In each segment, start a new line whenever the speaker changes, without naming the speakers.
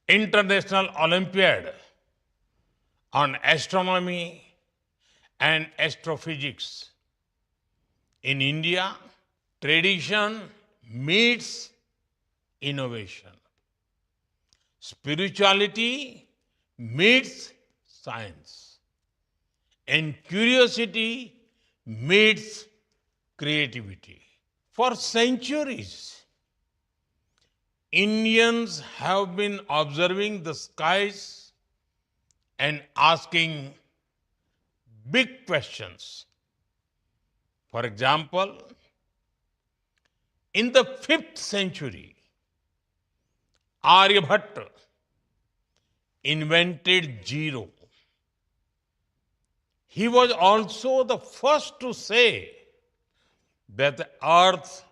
International Olympiad on Astronomy and Astrophysics. In India, tradition meets innovation. Spirituality meets science. And curiosity meets creativity. For centuries, Indians have been observing the skies and asking big questions. For example, in the 5th century, Aryabhatta invented zero. He was also the first to say that the earth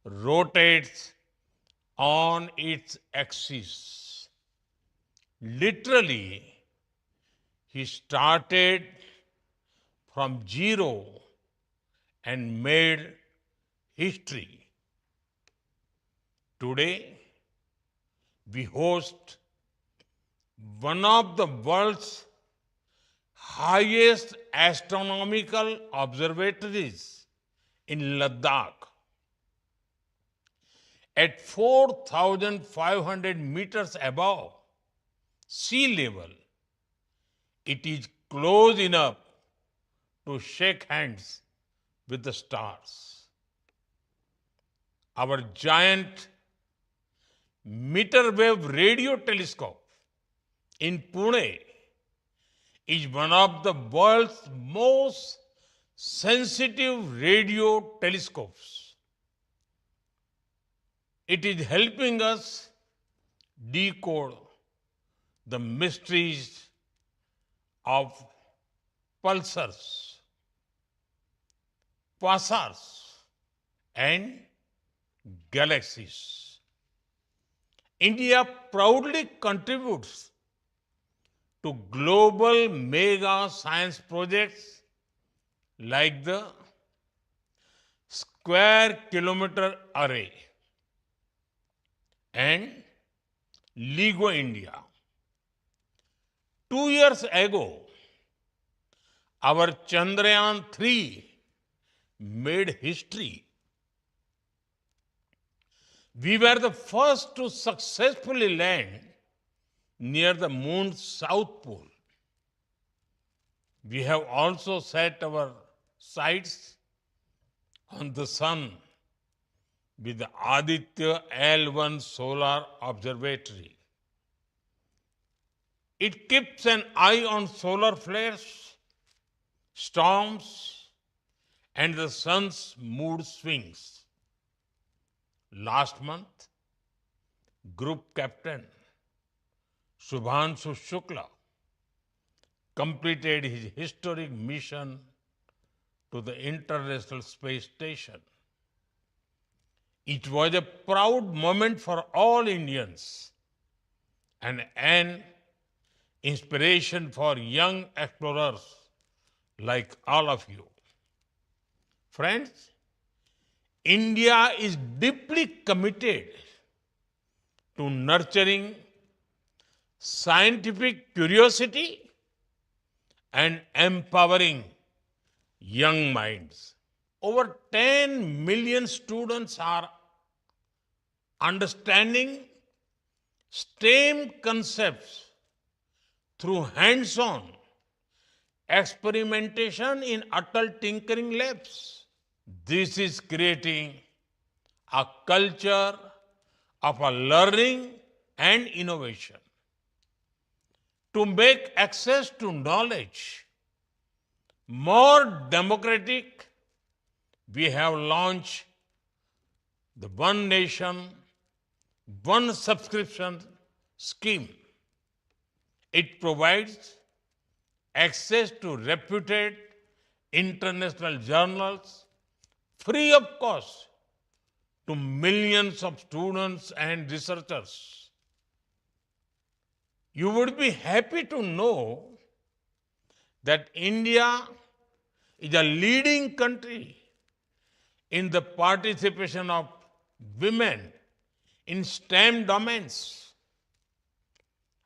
rotates on its axis. Literally, he started from zero and made history. Today, we host one of the world's highest astronomical observatories in Ladakh. At 4,500 meters above sea level, it is close enough to shake hands with the stars. Our giant meter wave radio telescope in Pune is one of the world's most sensitive radio telescopes. It is helping us decode the mysteries of pulsars, quasars, and galaxies. India proudly contributes to global mega science projects like the Square Kilometer Array and LIGO India. 2 years ago, our Chandrayaan 3 made history. We were the first to successfully land near the moon's south pole. We have also set our sights on the sun with the Aditya L1 Solar Observatory. It keeps an eye on solar flares, storms, and the sun's mood swings. Last month, Group Captain Shubhanshu Shukla completed his historic mission to the International Space Station. It was a proud moment for all Indians and an inspiration for young explorers like all of you. Friends, India is deeply committed to nurturing scientific curiosity and empowering young minds. Over 10 million students are understanding STEM concepts through hands-on experimentation in Atal Tinkering Labs. This is creating a culture of a learning and innovation. To make access to knowledge more democratic, we have launched the One Nation, One Subscription scheme. It provides access to reputed international journals free of cost to millions of students and researchers. You would be happy to know that India is a leading country in the participation of women in STEM domains.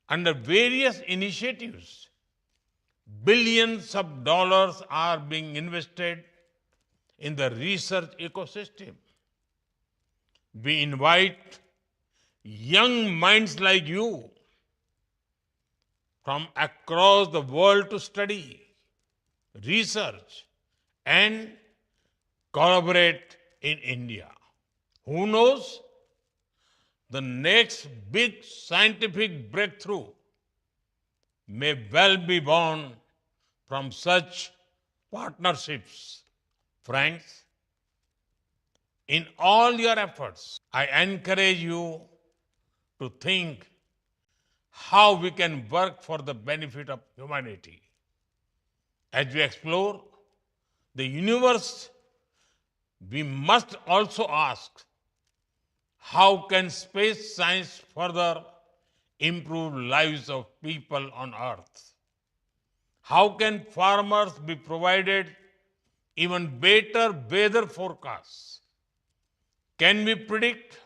Under various initiatives, billions of dollars are being invested in the research ecosystem. We invite young minds like you from across the world to study, research, and collaborate in India. Who knows? The next big scientific breakthrough may well be born from such partnerships. Friends, in all your efforts, I encourage you to think how we can work for the benefit of humanity. As we explore the universe, we must also ask, how can space science further improve lives of people on Earth? How can farmers be provided even better weather forecasts? Can we predict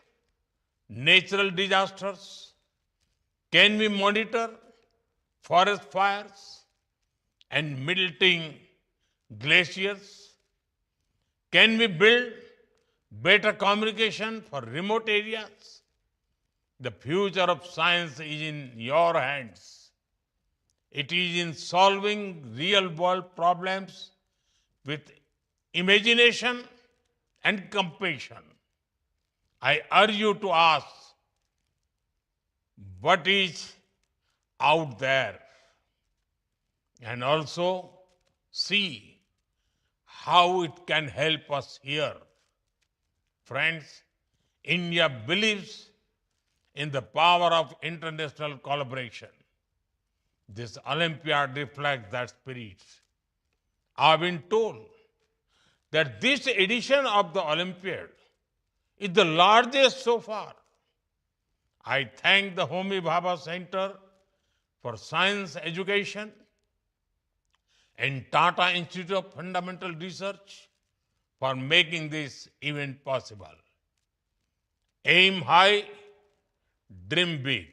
natural disasters? Can we monitor forest fires and melting glaciers? Can we build better communication for remote areas? The future of science is in your hands. It is in solving real-world problems with imagination and compassion. I urge you to ask, what is out there? And also see how it can help us here. Friends, India believes in the power of international collaboration. This Olympiad reflects that spirit. I've been told that this edition of the Olympiad is the largest so far. I thank the Homi Bhabha Center for Science Education and Tata Institute of Fundamental Research for making this event possible. Aim high, dream big.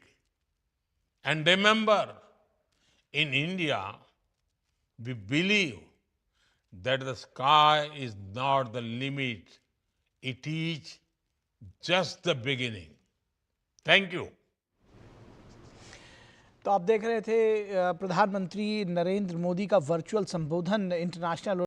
And remember, in India, we believe that the sky is not the limit. It is just the beginning. Thank you.
तो आप देख रहे थे प्रधानमंत्री नरेंद्र मोदी का virtual संबोधन international